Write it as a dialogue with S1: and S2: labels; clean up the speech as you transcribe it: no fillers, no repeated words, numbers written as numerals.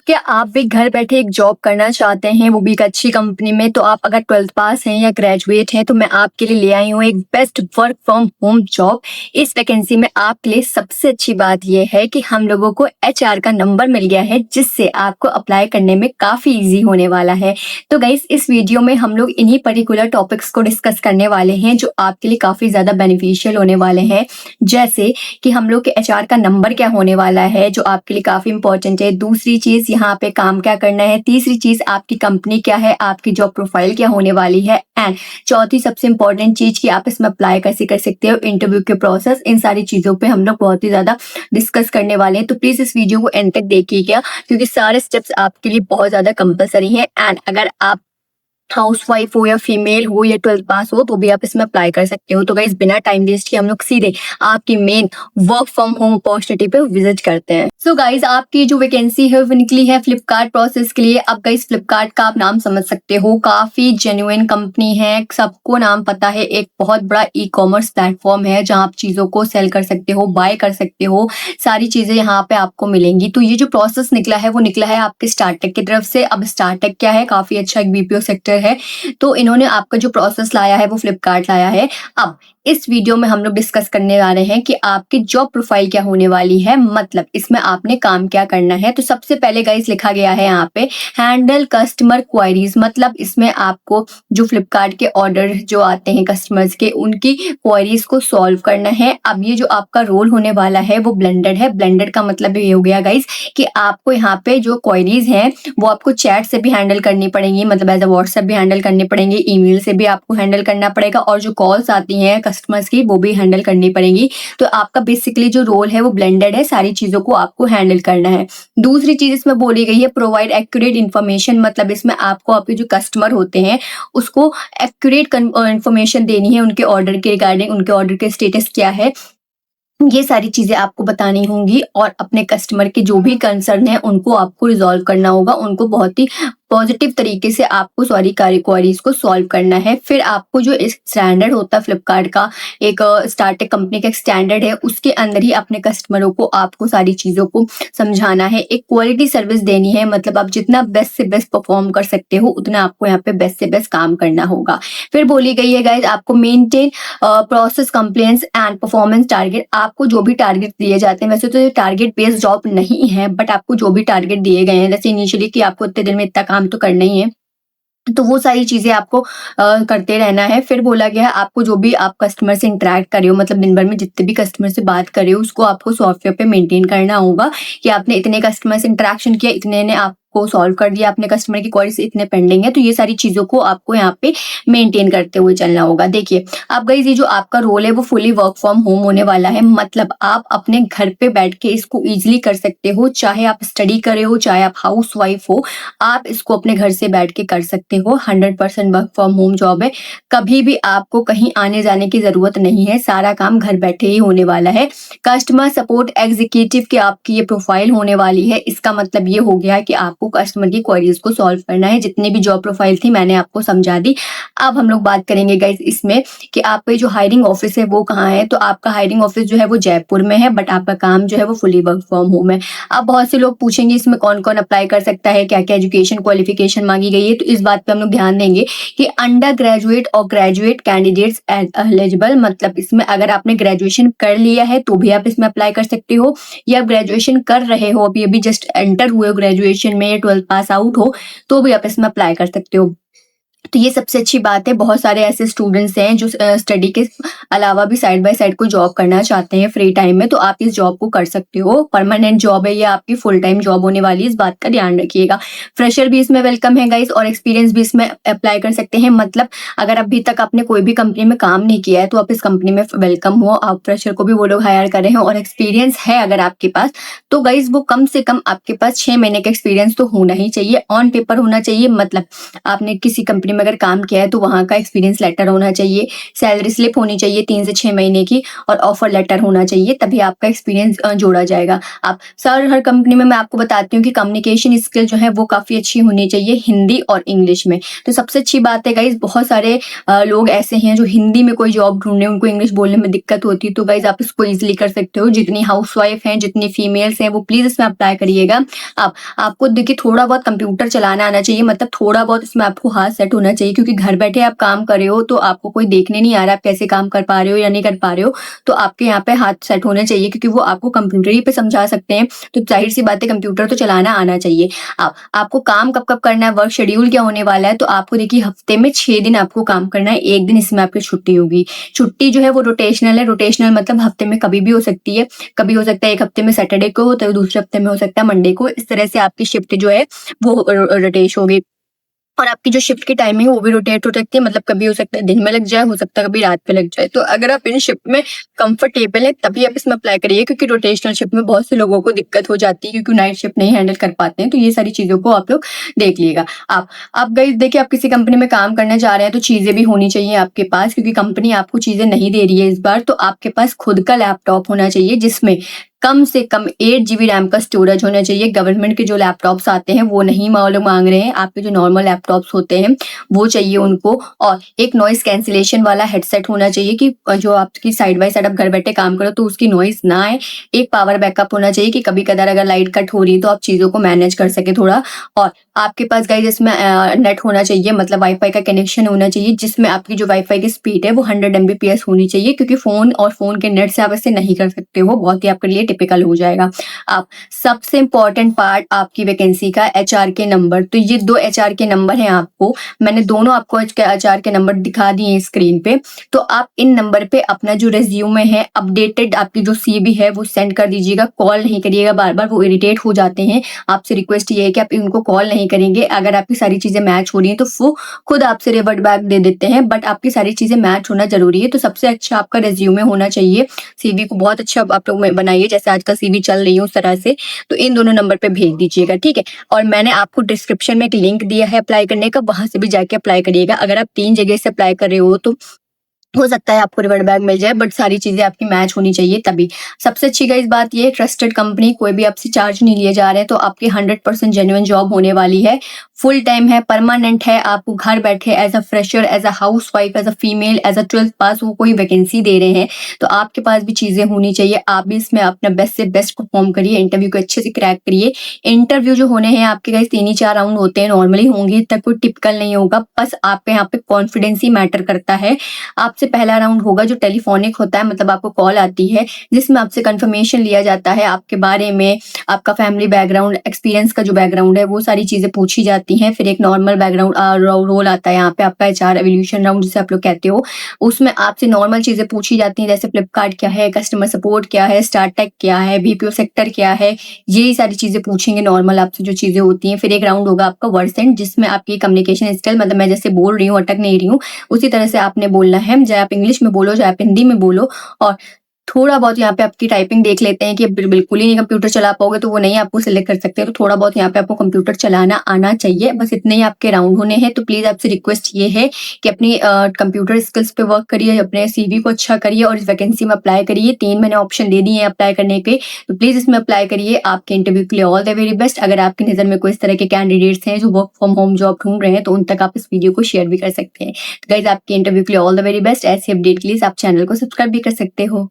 S1: क्या आप भी घर बैठे एक जॉब करना चाहते हैं, वो भी एक अच्छी कंपनी में? तो आप अगर 12th पास हैं या ग्रेजुएट हैं तो मैं आपके लिए ले आई हूँ एक best work from home job. इस वैकेंसी में आपके लिए सबसे अच्छी बात यह है कि हम लोगों को एचआर का नंबर मिल गया है, जिससे आपको अप्लाई करने में काफ़ी ईजी होने वाला है। तो गाइस, इस वीडियो में हम लोग इन्हीं पर्टिकुलर टॉपिक्स को डिस्कस करने वाले हैं जो आपके लिए काफ़ी ज़्यादा बेनिफिशियल होने वाले हैं। जैसे कि हम लोग के एचआर का नंबर क्या होने वाला है, जो आपके लिए काफ़ी इंपॉर्टेंट है। दूसरी चीज़, यहाँ पे काम क्या करना है। तीसरी चीज़, आपकी कंपनी क्या है, आपकी जॉब प्रोफाइल क्या होने वाली है। एंड चौथी सबसे इंपॉर्टेंट चीज़ कि आप इसमें अप्लाई कैसे कर सकते हो, इंटरव्यू के प्रोसेस, इन सारी चीज़ों पे हम लोग बहुत ही ज़्यादा डिस्कस करने वाले हैं। तो प्लीज़ इस वीडियो को एंड तक देखिएगा, क्योंकि सारे स्टेप्स आपके लिए बहुत ज़्यादा कंपलसरी हैं। एंड अगर आप हाउसवाइफ हो या फीमेल हो या 12th पास हो तो भी आप इसमें अप्लाई कर सकते हो। तो गाइस, बिना टाइम वेस्ट किए हम लोग सीधे आपकी main work from home opportunity पे विजिट करते हैं। सो गाइस, आपकी जो वैकेंसी है वो निकली है फ्लिपकार्ट प्रोसेस के लिए। अब गाइस, फ्लिपकार्ट का आप नाम समझ सकते हो, काफी जेन्युइन कंपनी है, सबको नाम पता है। एक बहुत बड़ा ई कॉमर्स प्लेटफॉर्म है जहाँ आप चीजों को सेल कर सकते हो, बाय कर सकते हो, सारी चीजें यहाँ पे आपको मिलेंगी। तो ये जो प्रोसेस निकला है वो निकला है आपके स्टार्टअप की तरफ से। अब स्टार्टअप क्या है, काफी अच्छा एक बीपीओ सेक्टर है, तो इन्होंने आपका जो प्रोसेस लाया है वो फ्लिपकार्ट लाया है। अब इस वीडियो में हम लोग डिस्कस करने जा रहे हैं कि आपकी जॉब प्रोफाइल क्या होने वाली है, मतलब इसमें आपने काम क्या करना है। तो सबसे पहले गाइस लिखा गया है यहाँ पे हैंडल कस्टमर क्वायरीज, मतलब इसमें आपको जो फ्लिपकार्ट के ऑर्डर जो आते हैं कस्टमर्स के, उनकी क्वायरीज को सॉल्व करना है। अब ये जो आपका रोल होने वाला है वो ब्लेंडेड है। ब्लेंडेड का मतलब ये हो गया गाइस कि आपको यहाँ पे जो क्वायरीज हैं वो आपको चैट से भी हैंडल करनी पड़ेंगी, मतलब एज अ व्हाट्सएप भी हैंडल करनी पड़ेंगे, ईमेल से भी आपको हैंडल करना पड़ेगा, और जो कॉल्स आती हैं कस्टमर्स की वो भी हैंडल करनी पड़ेंगी। तो आपका बेसिकली जो रोल है वो ब्लेंडेड है, सारी चीजों को आपको हैंडल करना है। दूसरी चीज इसमें बोली गई है प्रोवाइड एक्यूरेट इन्फॉर्मेशन, मतलब इसमें आपको आपके जो कस्टमर होते हैं उसको एक्यूरेट इन्फॉर्मेशन देनी है उनके ऑर्डर के रिगार्डिंग, उनके ऑर्डर के स्टेटस क्या है, ये सारी चीजें आपको बतानी होंगी। और अपने कस्टमर के जो भी कंसर्न है उनको आपको रिजॉल्व करना होगा, उनको बहुत ही पॉजिटिव तरीके से आपको सारी क्वारीज को सॉल्व करना है। फिर आपको जो स्टैंडर्ड होता है फ्लिपकार्ट का, एक स्टार्टअप कंपनी का स्टैंडर्ड है, उसके अंदर ही अपने कस्टमरों को आपको सारी चीजों को समझाना है, एक क्वालिटी सर्विस देनी है। मतलब आप जितना बेस्ट से बेस्ट परफॉर्म कर सकते हो उतना आपको यहाँ पे बेस्ट से बेस्ट काम करना होगा। फिर बोली गई है गाइज आपको maintain process complaints and performance target. आपको जो भी टारगेट दिए जाते हैं, वैसे तो ये टारगेट बेस्ड जॉब नहीं है, बट आपको जो भी टारगेट दिए गए हैं, जैसे इनिशियली कि आपको इतने दिन में इतना काम तो करना ही है, तो वो सारी चीजें आपको करते रहना है। फिर बोला गया है आपको जो भी आप कस्टमर से इंटरेक्ट कर रहे हो, मतलब दिन भर में जितने भी कस्टमर से बात कर रहे हो, उसको आपको सॉफ्टवेयर पे मेंटेन करना होगा कि आपने इतने कस्टमर से इंटरेक्शन किया, इतने ने आपको सॉल्व कर दिया, अपने कस्टमर की क्वारीज इतने पेंडिंग है। तो ये सारी चीजों को आपको यहाँ पे मेंटेन करते हुए चलना होगा। देखिए अब गाइस, ये जो आपका रोल है वो फुली वर्क फ्रॉम होम होने वाला है, मतलब आप अपने घर पे बैठ के इसको इजिली कर सकते हो। चाहे आप स्टडी कर रहे हो, चाहे आप हाउस वाइफ हो, आप इसको अपने घर से बैठ के कर सकते हो। 100% वर्क फ्रॉम होम जॉब है, कभी भी आपको कहीं आने जाने की जरूरत नहीं है, सारा काम घर बैठे ही होने वाला है। कस्टमर सपोर्ट एग्जीक्यूटिव की आपकी ये प्रोफाइल होने वाली है। इसका मतलब ये हो गया कि आपको कस्टमर की क्वेरीज को सॉल्व करना है। जितनी भी जॉब प्रोफाइल थी मैंने आपको समझा दी। अब हम लोग बात करेंगे गाइस इसमें कि आपका जो हायरिंग ऑफिस है वो कहाँ है। तो आपका हायरिंग ऑफिस जो है वो जयपुर में है, बट आपका काम जो है वो फुली वर्क फ्रॉम होम है। अब बहुत से लोग पूछेंगे इसमें कौन कौन अप्लाई कर सकता है, क्या क्या एजुकेशन क्वालिफिकेशन मांगी गई है। तो इस बात पे हम लोग ध्यान देंगे कि अंडर ग्रेजुएट और ग्रेजुएट कैंडिडेट्स एलिजिबल, मतलब इसमें अगर आपने ग्रेजुएशन कर लिया है तो भी आप इसमें अप्लाई कर सकते हो, या ग्रेजुएशन कर रहे हो, अभी अभी जस्ट एंटर हुए हो ग्रेजुएशन में, 12th पास आउट हो, तो भी आप इसमें अप्लाई कर सकते हो। तो ये सबसे अच्छी बात है। बहुत सारे ऐसे स्टूडेंट्स हैं जो स्टडी के अलावा भी साइड बाय साइड कोई जॉब करना चाहते हैं फ्री टाइम में, तो आप इस जॉब को कर सकते हो। परमानेंट जॉब है, ये आपकी फुल टाइम जॉब होने वाली है, इस बात का ध्यान रखिएगा। फ्रेशर भी इसमें वेलकम है गाइस, और एक्सपीरियंस भी इसमें अप्लाई कर सकते हैं। मतलब अगर अभी तक आपने कोई भी कंपनी में काम नहीं किया है तो आप इस कंपनी में वेलकम हो। आप फ्रेशर को भी वो लोग हायर कर रहे हैं, और एक्सपीरियंस है अगर आपके पास, तो गाइस वो कम से कम आपके पास 6 महीने का एक्सपीरियंस तो होना ही चाहिए, ऑन पेपर होना चाहिए। मतलब आपने किसी कंपनी में अगर काम किया है तो वहाँ का एक्सपीरियंस लेटर होना चाहिए, सैलरी स्लिप होनी चाहिए 3 से 6 महीने की और ऑफर लेटर होना चाहिए, तभी आपका एक्सपीरियंस जोड़ा जाएगा। आप सर हर कंपनी में मैं आपको बताती हूँ कि कम्युनिकेशन स्किल जो है वो काफ़ी अच्छी होनी चाहिए हिंदी और इंग्लिश में। तो सबसे अच्छी बात है गाइज़, बहुत सारे लोग ऐसे हैं जो हिंदी में कोई जॉब ढूँढ रहे हैं, उनको इंग्लिश बोलने में दिक्कत होती है, तो गाइज़ आप इसको ईज़िली कर सकते हो। जितनी हाउसवाइफ हैं, जितनी फीमेल्स हैं, वो प्लीज़ इसमें अप्लाई करिएगा। आपको देखिए थोड़ा बहुत कंप्यूटर चलाना आना चाहिए, मतलब थोड़ा बहुत इसमें आपको हाथ सेट होना चाहिए, क्योंकि घर बैठे आप काम कर रहे हो तो आपको कोई देखने नहीं आ रहा आप कैसे काम कर पा रहे हो या नहीं कर पा रहे हो। तो आपके यहाँ पे हाथ सेट होने चाहिए, क्योंकि वो आपको कंप्यूटर ही पे समझा सकते हैं, तो ज़ाहिर-सी बात है कंप्यूटर तो चलाना आना चाहिए। आपको काम कब-कब करना है, वर्क शेड्यूल क्या होने वाला है, तो आपको देखिए हफ्ते में 6 दिन आपको काम करना है, 1 दिन इसमें आपकी छुट्टी होगी। छुट्टी जो है वो रोटेशनल है, रोटेशनल मतलब हफ्ते में कभी भी हो सकती है। कभी हो सकता है 1 हफ्ते में सैटरडे को, तो दूसरे हफ्ते में हो सकता है मंडे को। इस तरह से आपकी शिफ्ट जो है वो रोटेश होगी। और आपकी जो शिफ्ट की टाइमिंग है वो भी रोटेट हो सकती है, मतलब कभी हो सकता है दिन में लग जाए, हो सकता है कभी रात में लग जाए। तो अगर आप इन शिफ्ट में कंफर्टेबल है तभी आप इसमें अप्लाई करिए, क्योंकि रोटेशनल शिफ्ट में बहुत से लोगों को दिक्कत हो जाती है, क्योंकि नाइट शिफ्ट नहीं हैंडल कर पाते हैं। तो ये सारी चीज़ों को आप लोग देख लीजिएगा। आप गाइस देखिए, आप किसी कंपनी में काम करने जा रहे हैं तो चीज़ें भी होनी चाहिए आपके पास, क्योंकि कंपनी आपको चीज़ें नहीं दे रही है इस बार। तो आपके पास खुद का लैपटॉप होना चाहिए, जिसमें कम से कम 8 जीबी रैम का स्टोरेज होना चाहिए। गवर्नमेंट के जो लैपटॉप्स आते हैं वो नहीं मांग रहे हैं, आपके जो नॉर्मल लैपटॉप्स होते हैं वो चाहिए उनको। और एक नॉइस कैंसिलेशन वाला हेडसेट होना चाहिए, कि जो आपकी साइड बाय साइड आप घर बैठे काम करो तो उसकी नॉइस ना आए। एक पावर बैकअप होना चाहिए, कि कभी कदार अगर लाइट कट हो रही है तो आप चीज़ों को मैनेज कर सके थोड़ा। और आपके पास गाइस इसमें नेट होना चाहिए, मतलब वाईफाई का कनेक्शन होना चाहिए, जिसमें आपकी जो वाईफाई की स्पीड है वो 100 Mbps होनी चाहिए, क्योंकि फ़ोन और फ़ोन के नेट से आप ऐसे नहीं कर सकते हो, बहुत ही आपके लिए टिपिकल हो जाएगा। आप सबसे इम्पोर्टेंट पार्ट आपकी वैकेंसी का एचआर के नंबर। तो ये 2 एचआर के नंबर हैं आपको, मैंने दोनों आपको एचआर के नंबर दिखा दिए हैं स्क्रीन पे। तो आप इन नंबर पे अपना जो रिज्यूमे है, अपडेटेड आपकी जो सीवी है वो सेंड कर दीजिएगा। कॉल नहीं करिएगा बार-बार, वो इरिटेट हो जाते हैं। आपसे रिक्वेस्ट ये है कि आप उनको कॉल नहीं करेंगे। अगर आपकी सारी चीज़ें मैच हो रही हैं तो वो खुद आपसे रिवर्ट बैक दे देते हैं, बट आपकी सारी चीज़ें मैच होना ज़रूरी है। तो सबसे अच्छा आपका रिज्यूमे होना चाहिए। सीवी को बहुत अच्छा आप लोग बनाइए, जैसे आजकल सीवी चल रही है उस तरह से। तो इन दोनों नंबर पे भेज दीजिएगा, ठीक है? और मैंने आपको डिस्क्रिप्शन में एक लिंक दिया है अप्लाई करने का, वहाँ से भी जाके अप्लाई करिएगा। अगर आप 3 जगह से अप्लाई कर रहे हो सकता है आपको रिवर्ट बैक मिल जाए, बट सारी चीज़ें आपकी मैच होनी चाहिए तभी। सबसे अच्छी गाइस बात ये है, ट्रस्टेड कंपनी, कोई भी आपसे चार्ज नहीं लिए जा रहे हैं, तो आपकी 100% जेन्युइन जॉब होने वाली है। फुल टाइम है, परमानेंट है, आपको घर बैठे as a fresher, as a housewife, as a female, as a 12th pass वो कोई वैकेंसी दे रहे हैं, तो आपके पास भी चीज़ें होनी चाहिए। आप भी इसमें अपना बेस्ट से बेस्ट परफॉर्म करिए, इंटरव्यू को अच्छे से क्रैक करिए। इंटरव्यू जो होने हैं आपके गाइस 3 ही 4 राउंड होते हैं, नॉर्मली होंगे, तब कोई टिपिकल नहीं होगा। बस आपके यहाँ पे कॉन्फिडेंस ही मैटर करता है। आपसे पहला राउंड होगा जो टेलीफोनिक होता है, मतलब आपको कॉल आती है जिसमें आपसे कंफर्मेशन लिया जाता है आपके बारे में, आपका फैमिली बैकग्राउंड, एक्सपीरियंस का जो बैकग्राउंड है वो सारी चीज़ें पूछी जाती हैं। फिर एक नॉर्मल बैकग्राउंड रोल आता है यहाँ पे आपका एचआर एवोल्यूशन राउंड जिसे आप लोग कहते हो, उसमें आपसे नॉर्मल चीज़ें पूछी जाती हैं, जैसे फ्लिपकार्ट क्या है, कस्टमर सपोर्ट क्या है, स्टार्टटेक क्या है, बीपीओ सेक्टर क्या है, यही सारी चीज़ें पूछेंगे नॉर्मल आपसे जो चीज़ें होती हैं। फिर एक राउंड होगा आपका वर्सेंट, जिसमें आपकी कम्युनिकेशन स्किल, मतलब मैं जैसे बोल रही हूँ अटक नहीं रही हूँ, उसी तरह से आपने बोलना है, चाहे आप इंग्लिश में बोलो चाहे आप हिंदी में बोलो। और थोड़ा बहुत यहाँ पे आपकी टाइपिंग देख लेते हैं कि बिल्कुल ही नहीं कंप्यूटर चला पाओगे तो वो नहीं आपको सिलेक्ट कर सकते, तो थोड़ा बहुत यहाँ पे आपको कंप्यूटर चलाना आना चाहिए। बस इतने ही आपके राउंड होने हैं। तो प्लीज आपसे रिक्वेस्ट ये है कि अपनी कंप्यूटर स्किल्स पे वर्क करिए, अपने सीवी को अच्छा करिए और इस वैकेंसी में अप्लाई करिए। 3 मैंने ऑप्शन दे दिए हैं अप्लाई करने के, तो प्लीज इसमें अप्लाई करिए। आपके इंटरव्यू के लिए ऑल द वेरी बेस्ट। अगर आपकी नजर में कोई इस तरह के कैंडिडेट्स हैं जो वर्क फ्रॉम होम जॉब ढूंढ रहे हैं तो उन तक आप इस वीडियो को शेयर भी कर सकते हैं। तो गाइज आपके इंटरव्यू के लिए ऑल द वेरी बेस्ट। ऐसी अपडेट के लिए आप चैनल को सब्सक्राइब भी कर सकते हो।